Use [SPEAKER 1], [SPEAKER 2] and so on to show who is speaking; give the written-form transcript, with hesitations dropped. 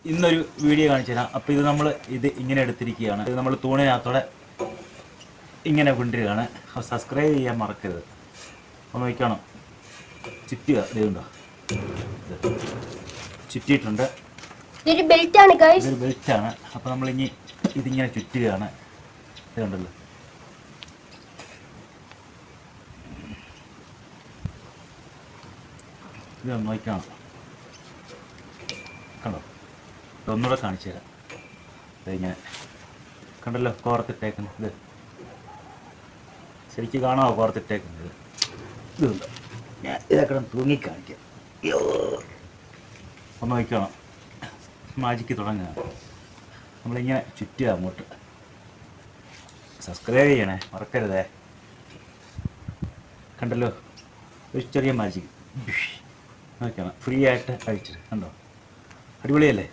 [SPEAKER 1] ഇന്നൊരു വീഡിയോ കാണിച്ചു തരാം. അപ്പോൾ ഇത് ഇങ്ങനെ എടുത്തിരിക്കുകയാണ്. ഇത് നമ്മൾ തൂണിനകത്തോടെ ഇങ്ങനെ കൊണ്ടുവരികയാണ്. അപ്പോൾ സബ്സ്ക്രൈബ് ചെയ്യാൻ മറക്കരുത്. ഒന്ന് നോക്കണം, ചുറ്റുക. ഇതുണ്ടോ, ചുറ്റിയിട്ടുണ്ട്.
[SPEAKER 2] ഇതൊരു ബെൽറ്റാണ് ഗൈസ്,
[SPEAKER 1] ഇതൊരു ബെൽറ്റാണ്. അപ്പോൾ നമ്മളിനി ഇതിങ്ങനെ ചുറ്റുകയാണ്. ഇത് കണ്ടല്ലോ, ഇത് നോക്കണം, കണ്ടോ. ഒന്നുകൂടെ കാണിച്ചു തരാം. ഇതിങ്ങനെ കണ്ടല്ലോ, കോർത്തിട്ടേക്കുന്നത്. ഇത് ശരിക്കും കാണാമോ കോർത്തിട്ടേക്കുന്നത്? ഇതുണ്ട്, ഞാൻ ഇതൊക്കെ തൂങ്ങി കാണിക്കാം. ഒന്ന് നോക്കണം, മാജിക്ക് തുടങ്ങുകയാണ്. നമ്മളിങ്ങനെ ചുറ്റുക അങ്ങോട്ട്. സബ്സ്ക്രൈബ് ചെയ്യണേ, മറക്കരുതേ. കണ്ടല്ലോ, ഒരു ചെറിയ മാജിക്ക് നോക്കണം, ഫ്രീ ആയിട്ട് അഴിച്ചിട്ട്. കണ്ടോ, അടിപൊളിയല്ലേ?